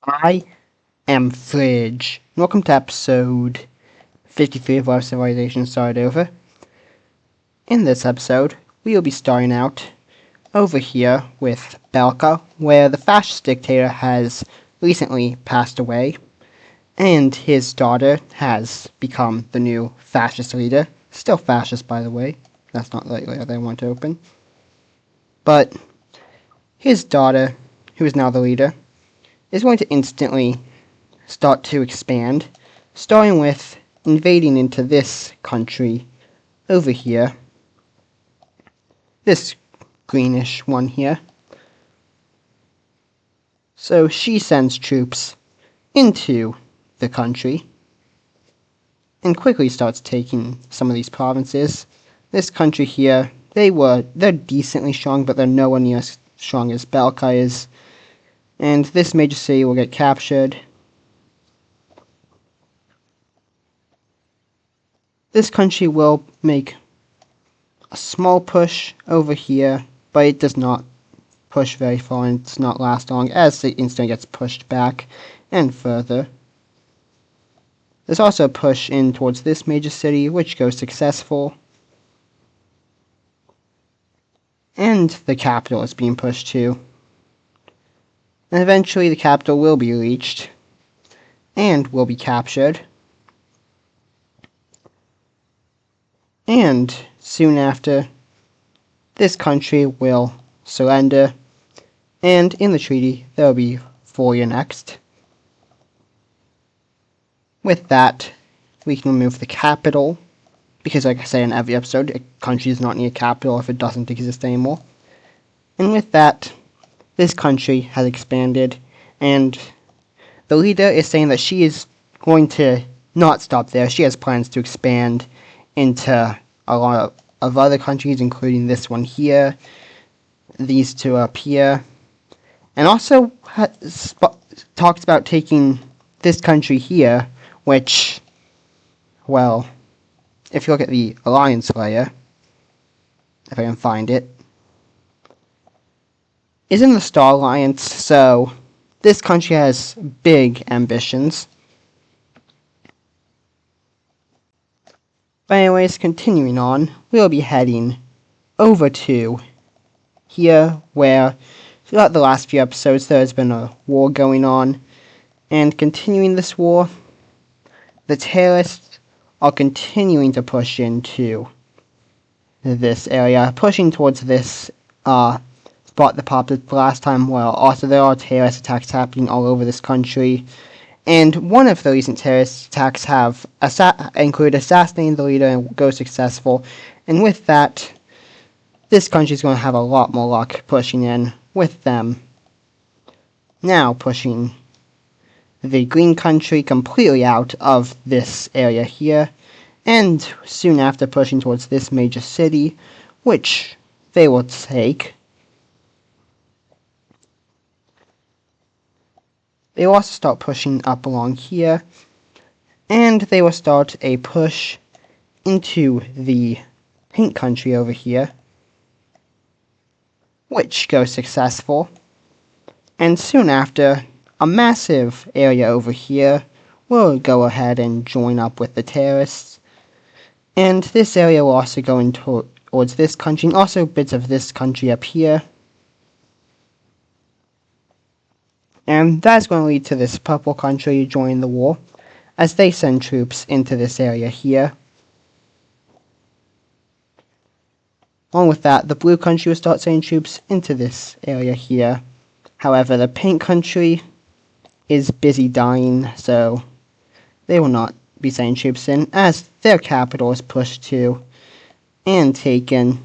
I am Fridge. Welcome to episode 53 of Our Civilization Started Over. In this episode, we will be starting out over here with Belka, where the fascist dictator has recently passed away, and his daughter has become the new fascist leader. Still fascist, by the way. That's not the layer they want to open. But his daughter, who is now the leader, is going to instantly start to expand, starting with invading into this country over here. This greenish one here. So she sends troops into the country and quickly starts taking some of these provinces. This country here, they're decently strong, but they're nowhere near as strong as Belka is. And this major city will get captured. This country will make a small push over here, but it does not push very far and does not last long as it instantly gets pushed back and further. There's also a push in towards this major city, which goes successful. And the capital is being pushed too. And eventually the capital will be reached and will be captured. And soon after, this country will surrender, and in the treaty there will be fully annexed. With that, we can remove the capital, because like I say in every episode, a country does not need a capital if it doesn't exist anymore. And with that, this country has expanded, and the leader is saying that she is going to not stop there. She has plans to expand into a lot of other countries, including this one here, these two up here, and also talks about taking this country here, which, well, if you look at the alliance layer, if I can find it, is in the Star Alliance, so this country has big ambitions. But anyways, continuing on, we'll be heading over to here, where throughout the last few episodes there has been a war going on, and continuing this war, the terrorists are continuing to push into this area, pushing towards this spot that popped up last time. Well, also there are terrorist attacks happening all over this country. And one of the recent terrorist attacks have included assassinating the leader and go successful. And with that, this country is going to have a lot more luck pushing in with them. Now pushing the green country completely out of this area here. And soon after pushing towards this major city, which they will take. They will also start pushing up along here, and they will start a push into the pink country over here, which goes successful. And soon after, a massive area over here will go ahead and join up with the terrorists, and this area will also go in towards this country, and also bits of this country up here. And that's going to lead to this purple country joining the war, as they send troops into this area here. Along with that, the blue country will start sending troops into this area here. However, the pink country is busy dying, so they will not be sending troops in, as their capital is pushed to and taken,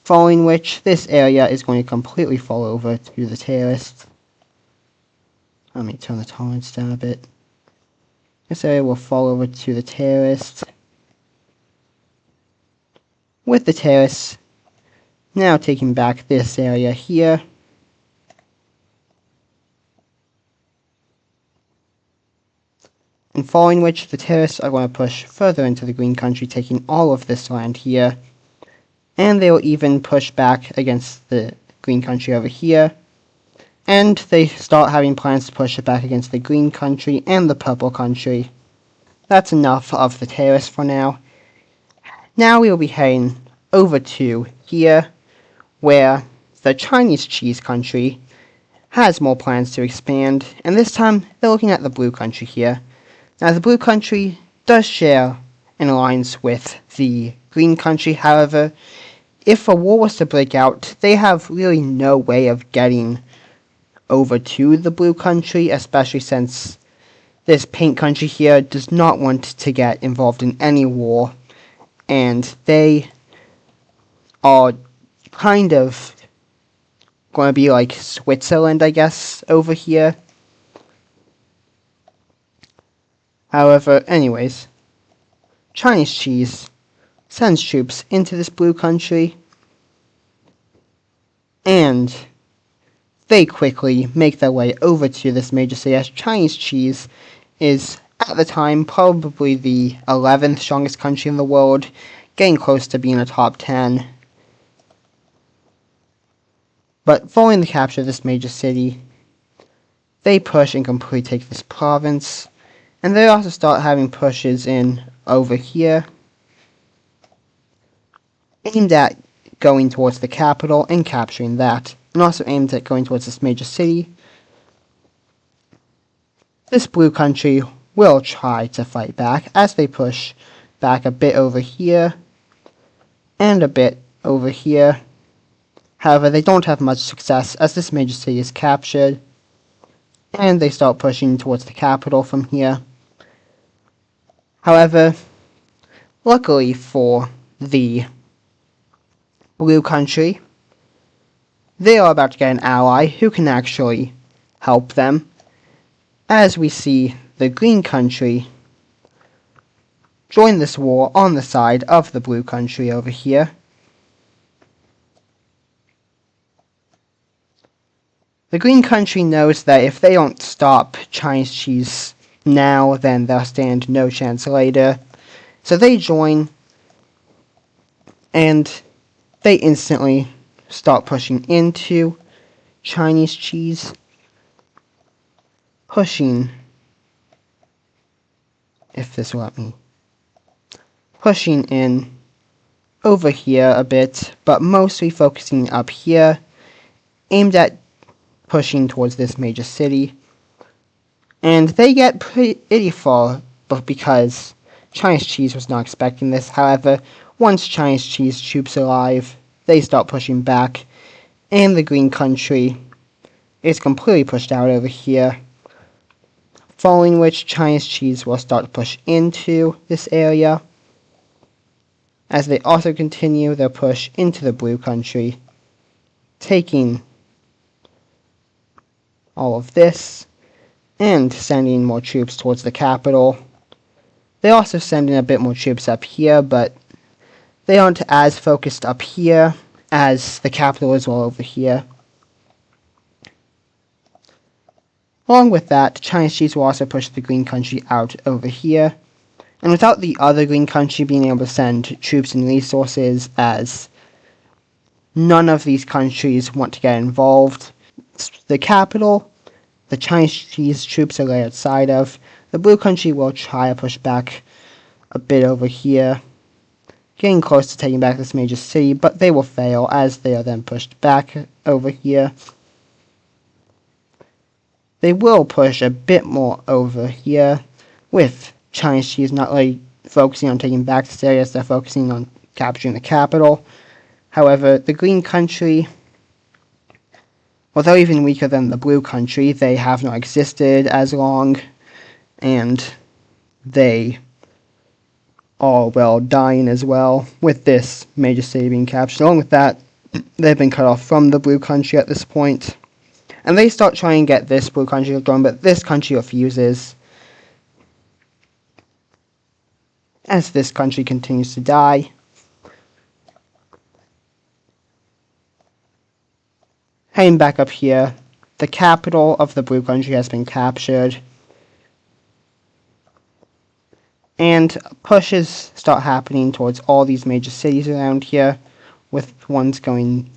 following which this area is going to completely fall over to the terrorists. Let me turn the tolerance down a bit. This area will fall over to the terrorists. With the terrorists now taking back this area here. And following which, the terrorists are going to push further into the green country, taking all of this land here. And they will even push back against the green country over here. and they start having plans to push it back against the green country and the purple country. That's enough of the terrorists for now. Now we will be heading over to here, where the Chinese cheese country has more plans to expand, and this time they're looking at the blue country here. Now the blue country does share an alliance with the green country, however, if a war was to break out, they have really no way of getting over to the blue country, especially since this pink country here does not want to get involved in any war, and they are kind of going to be like Switzerland, I guess, over here. However, anyways, Chinese cheese sends troops into this blue country, and they quickly make their way over to this major city, as Chinese cheese is, at the time, probably the 11th strongest country in the world, getting close to being a top 10. But following the capture of this major city, they push and completely take this province, and they also start having pushes in over here, aimed at going towards the capital and capturing that, and also aimed at going towards this major city. This blue country will try to fight back as they push back a bit over here and a bit over here. However, they don't have much success as this major city is captured, and they start pushing towards the capital from here. However, luckily for the blue country, they are about to get an ally who can actually help them, as we see the green country join this war on the side of the blue country over here. The green country knows that if they don't stop Chinese cheese now, then they'll stand no chance later. So they join, and they instantly start pushing into Chinese cheese. Pushing, if this will let me, pushing in over here a bit, but mostly focusing up here, aimed at pushing towards this major city. And they get pretty far, but because Chinese cheese was not expecting this. However, once Chinese cheese troops arrive, they start pushing back, and the green country is completely pushed out over here, following which Chinese cheese will start to push into this area, as they also continue their push into the blue country, taking all of this and sending more troops towards the capital. They also send in a bit more troops up here, but they aren't as focused up here as the capital is well over here. Along with that, Chinese cheese will also push the green country out over here, and without the other green country being able to send troops and resources, as none of these countries want to get involved, the capital, the Chinese cheese troops are laid outside of. The blue country will try to push back a bit over here, getting close to taking back this major city, but they will fail as they are then pushed back over here. They will push a bit more over here, with Chinese cheese not really focusing on taking back this area, as they're focusing on capturing the capital. However, the green country, although even weaker than the blue country, they have not existed as long, and they are, well, dying as well, with this major city being captured. Along with that, they've been cut off from the blue country at this point, and they start trying to get this blue country withdrawn, but this country refuses, as this country continues to die. Heading back up here, the capital of the blue country has been captured, and pushes start happening towards all these major cities around here, with ones going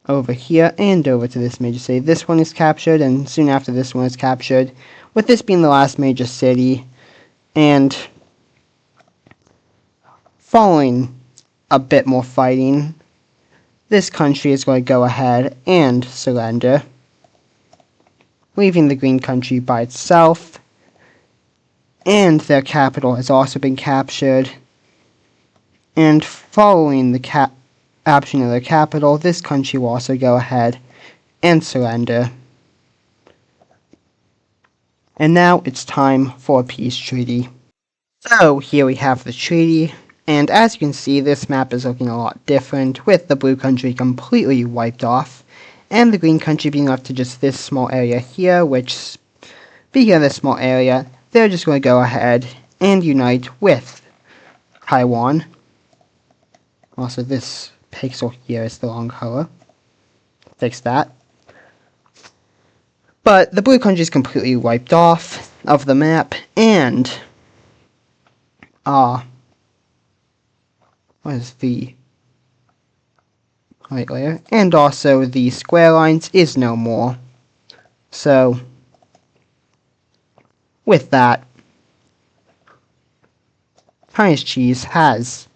over here and over to this major city. This one is captured, and soon after this one is captured, with this being the last major city. And following a bit more fighting, this country is going to go ahead and surrender, leaving the green country by itself. And their capital has also been captured. And following the capturing of their capital, this country will also go ahead and surrender. And now it's time for a peace treaty. So here we have the treaty, and as you can see, this map is looking a lot different, with the blue country completely wiped off, and the green country being left to just this small area here, which, speaking of this small area, they're just going to go ahead and unite with Taiwan. Also, this pixel here is the wrong color. Fix that. But the blue country is completely wiped off of the map, and what is the right layer? And also the square lines is no more. So with that, Chinese cheese has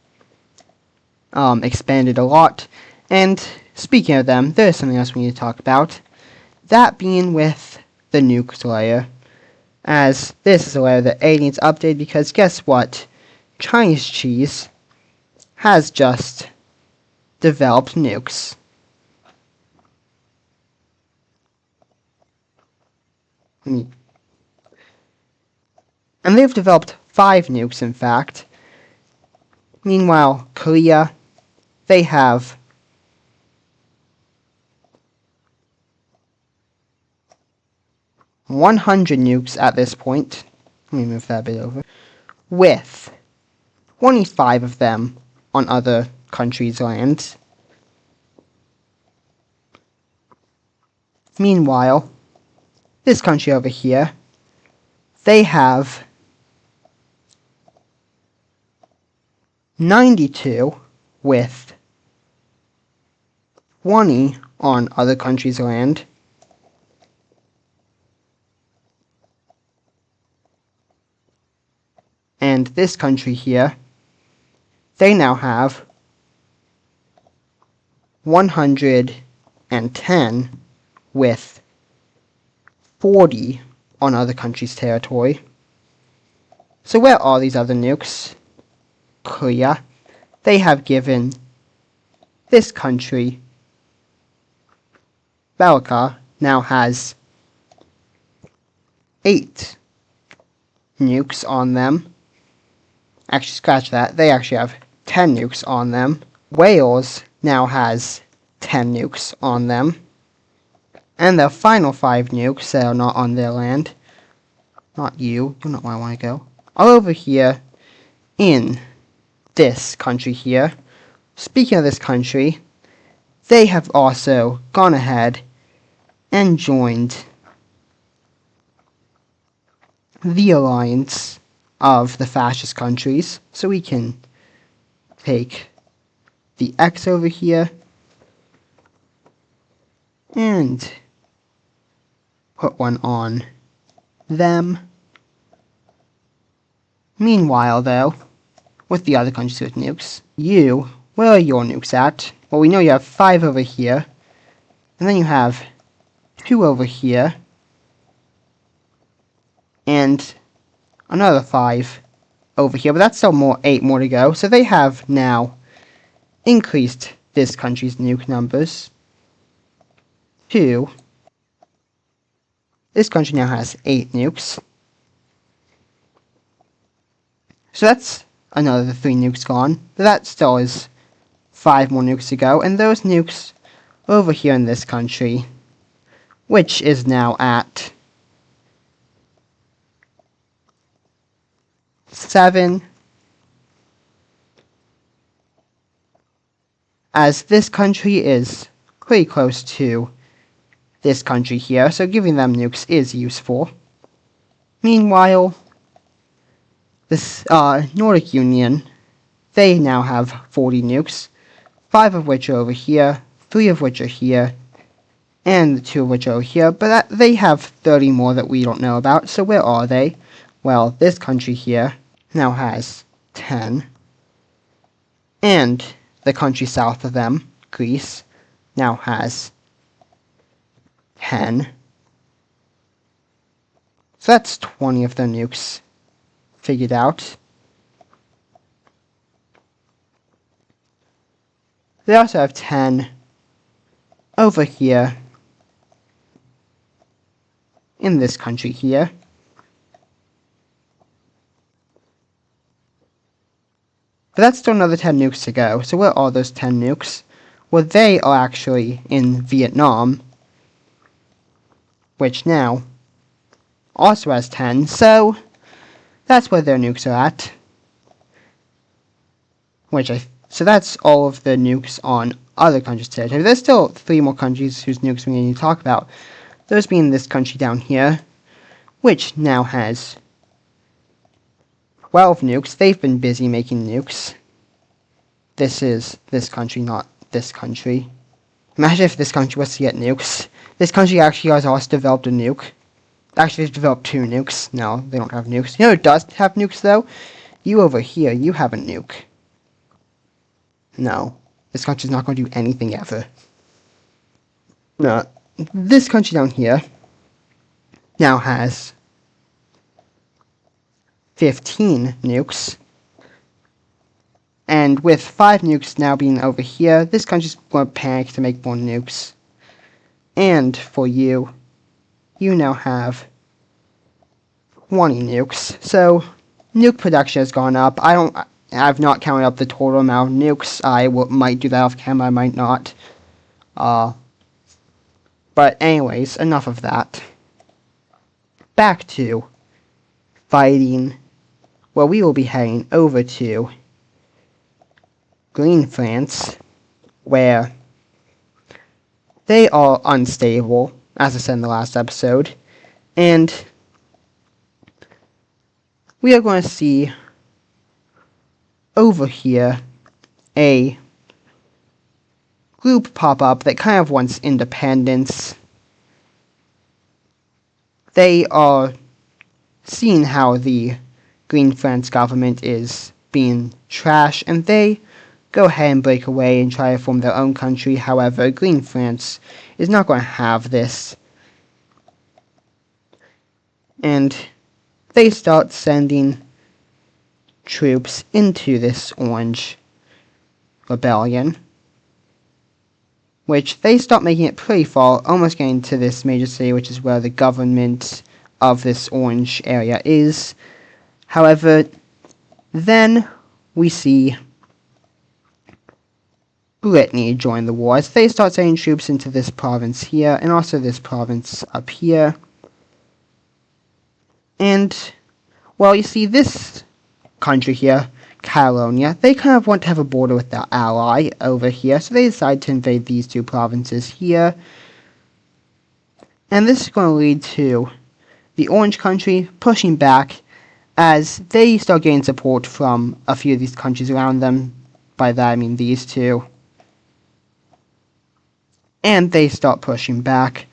expanded a lot. And speaking of them, there's something else we need to talk about. That being with the nukes layer, as this is a layer that A needs updated, because guess what? Chinese cheese has just developed nukes. And they've developed 5 nukes, in fact. Meanwhile, Korea, they have 100 nukes at this point. Let me move that a bit over. With 25 of them on other countries' lands. Meanwhile, this country over here, they have 92 with 20 on other countries' land. And this country here, they now have 110 with 40 on other countries' territory. So where are these other nukes? Korea. They have given this country, Belka, now has 8 nukes on them. Actually, scratch that. They actually have 10 nukes on them. Wales now has 10 nukes on them. And the final 5 nukes that are not on their land, not you, you're not where I want to go, are over here in this country here. Speaking of this country, they have also gone ahead and joined the alliance of the fascist countries. So we can take the X over here and put one on them. Meanwhile, though, with the other countries with nukes, where are your nukes at? Well, we know you have 5 over here, and then you have 2 over here, and another 5 over here, but that's still 8 more to go. So they have now increased this country's nuke numbers to, this country now has 8 nukes. So that's another 3 nukes gone, but that still is 5 more nukes to go, and those nukes over here in this country, which is now at 7, as this country is pretty close to this country here, so giving them nukes is useful. Meanwhile, this Nordic Union, they now have 40 nukes, 5 of which are over here, 3 of which are here, and 2 of which are here, but they have 30 more that we don't know about, so where are they? Well, this country here now has 10, and the country south of them, Greece, now has 10. So that's 20 of their nukes figured out. They also have 10 over here in this country here. But that's still another 10 nukes to go. So where are those 10 nukes? Well, they are actually in Vietnam, which now also has 10, so that's where their nukes are at. So that's all of the nukes on other countries' territory. There's still 3 more countries whose nukes we need to talk about. Those being this country down here, which now has 12 nukes. They've been busy making nukes. This is this country, not this country. Imagine if this country was to get nukes. This country actually has also developed a nuke. Actually, they've developed 2 nukes. No, they don't have nukes. You know who does have nukes, though? You over here, you have a nuke. No, this country's not going to do anything ever. No, this country down here now has 15 nukes. And with 5 nukes now being over here, this country's going to panic to make more nukes. And for you, you now have 20 nukes. So, nuke production has gone up. I've not counted up the total amount of nukes. I might do that off camera, I might not. But anyways, enough of that. Back to fighting. Well, we will be heading over to Green France, where they are unstable, as I said in the last episode, and we are going to see over here a group pop up that kind of wants independence. They are seeing how the Green France government is being trash, and they go ahead and break away and try to form their own country. However, Green France is not going to have this. And they start sending troops into this Orange Rebellion, which they start making it pretty far, almost getting to this major city, which is where the government of this orange area is. However, then we see Brittany join the war as they start sending troops into this province here, and also this province up here. And, well, you see, this country here, Catalonia, they kind of want to have a border with their ally over here, so they decide to invade these 2 provinces here. And this is going to lead to the Orange country pushing back as they start getting support from a few of these countries around them. By that I mean these 2. And they start pushing back.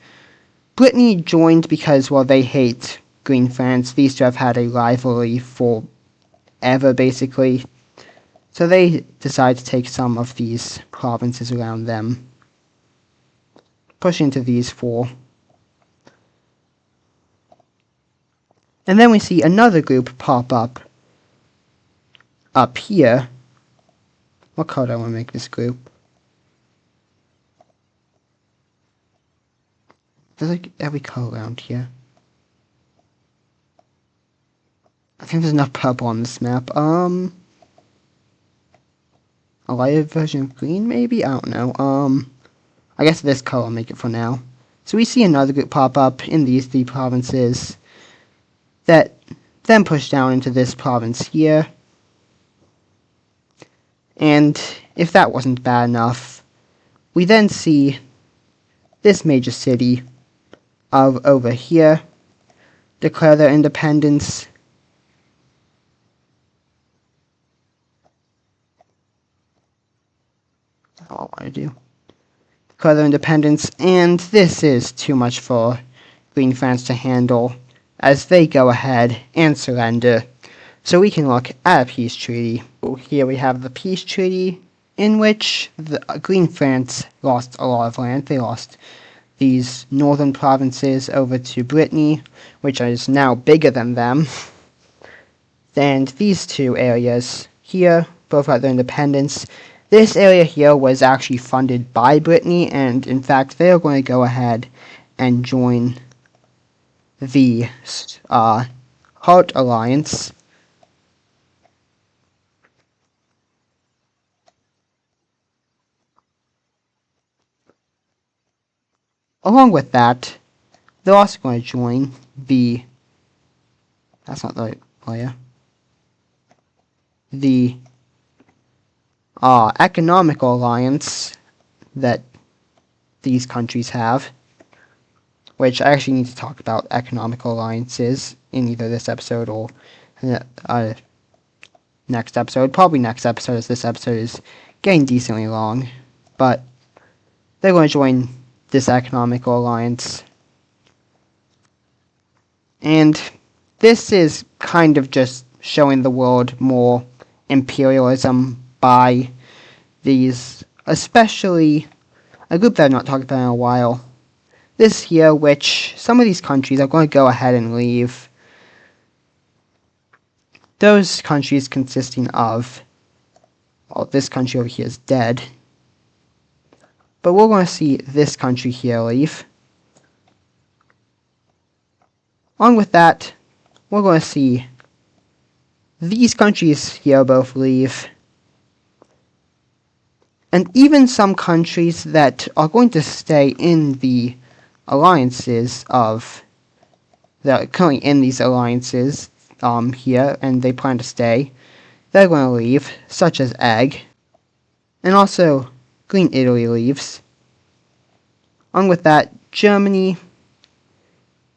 Brittany joined because, well, they hate Green France. These 2 have had a rivalry forever, basically. So they decide to take some of these provinces around them, push into these 4. And then we see another group pop up here. What color do I want to make this group? There's like every color around here. I think there's enough purple on this map. A lighter version of green, maybe? I don't know. I guess this color will make it for now. So we see another group pop up in these 3 provinces that then push down into this province here. And if that wasn't bad enough, we then see this major city of over here declare their independence. That's all I want to do. declare their independence, and this is too much for Green France to handle, as they go ahead and surrender. So we can look at a peace treaty. Here we have the peace treaty, in which the Green France lost a lot of land. They lost these northern provinces over to Brittany, which is now bigger than them. And these two areas here both got their independence. This area here was actually funded by Brittany, and in fact they are going to go ahead and join the Heart Alliance. Along with that, they're also going to join the... That's not the right layer. The economical alliance that these countries have, which I actually need to talk about economical alliances in either this episode or next episode. Probably next episode, as this episode is getting decently long. But they're going to join this economical alliance. And this is kind of just showing the world more imperialism by these, especially a group that I've not talked about in a while. This here, which some of these countries are going to go ahead and leave. Those countries consisting of, well, this country over here is dead. But we're going to see this country here leave. Along with that, we're going to see these countries here both leave. And even some countries that are going to stay in the alliances that are currently in these alliances here, and they plan to stay, they're going to leave, such as Egg. And also, Green Italy leaves. Along with that, Germany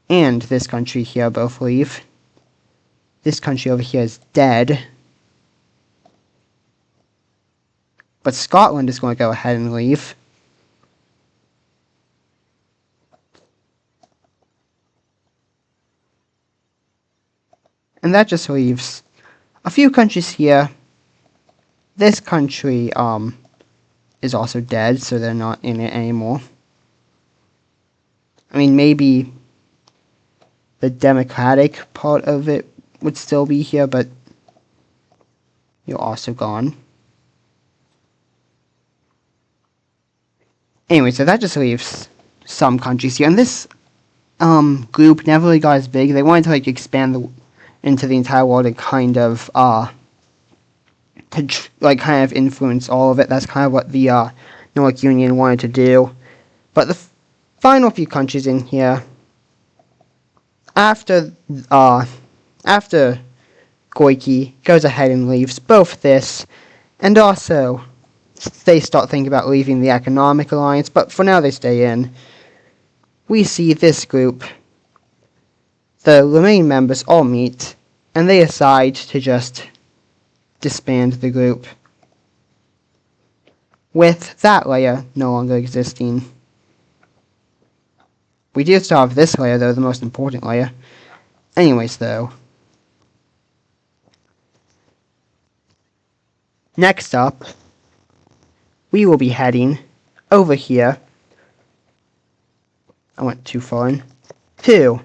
and this country here both leave. This country over here is dead. But Scotland is going to go ahead and leave. And that just leaves a few countries here. This country is also dead, so they're not in it anymore. I mean, maybe the democratic part of it would still be here, but you're also gone. Anyway, so that just leaves some countries here. And this group never really got as big. They wanted to expand into the entire world and kind of influence all of it. That's kind of what the Nordic Union wanted to do. But the final few countries in here, after Koike goes ahead and leaves both this, and also they start thinking about leaving the economic alliance, but for now they stay in. We see this group, the remaining members all meet, and they decide to just disband the group, with that layer no longer existing. We do still have this layer, though, the most important layer. Anyways, though. Next up, we will be heading over here. I went too far in. To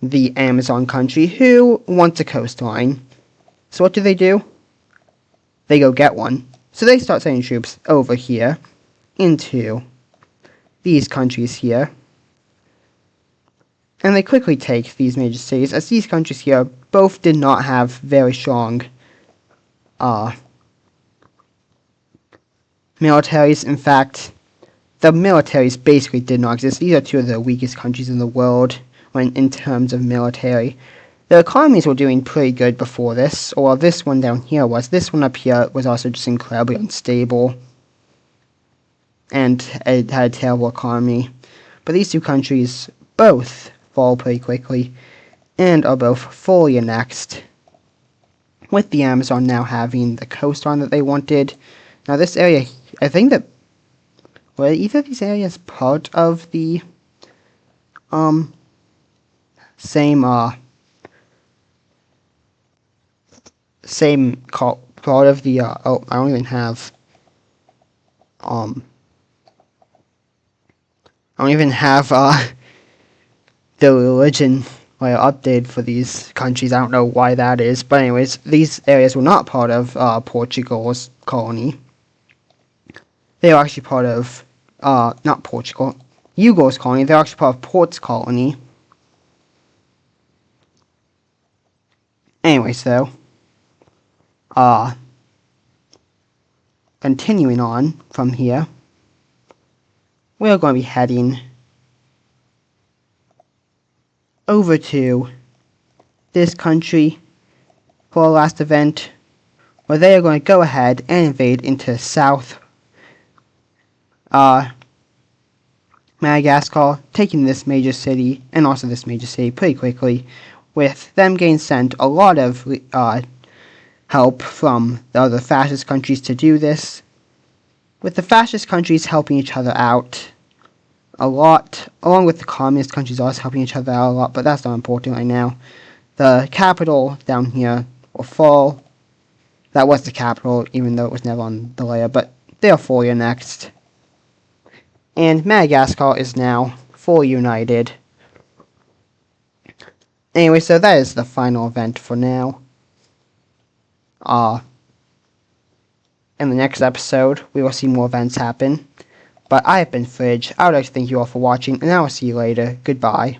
the Amazon country, who wants a coastline. So what do? They go get one. So they start sending troops over here into these countries here. And they quickly take these major cities, as these countries here both did not have very strong militaries. In fact, the militaries basically did not exist. These are two of the weakest countries in the world when in terms of military. The economies were doing pretty good before this, or this one down here was. This one up here was also just incredibly unstable, and it had a terrible economy. But these two countries both fall pretty quickly, and are both fully annexed, with the Amazon now having the coastline that they wanted. Now this area, I think that were either of these areas part of the same part of the oh, I don't even have the religion update for these countries. I don't know why that is, but anyways, these areas were not part of Portugal's colony. They were actually part of not Portugal, Hugo's colony. They're actually part of Port's colony. Anyways, though, continuing on from here, we're going to be heading over to this country for our last event, where they are going to go ahead and invade into South Madagascar, taking this major city and also this major city pretty quickly, with them getting sent a lot of help from the other fascist countries to do this, with the fascist countries helping each other out a lot, along with the communist countries also helping each other out a lot, but that's not important right now. The capital down here will fall. That was the capital, even though it was never on the layer, but they'll fall here next. And Madagascar is now fully united. Anyway, so that is the final event for now. In the next episode, we will see more events happen. But I have been Fridge. I would like to thank you all for watching, and I will see you later. Goodbye.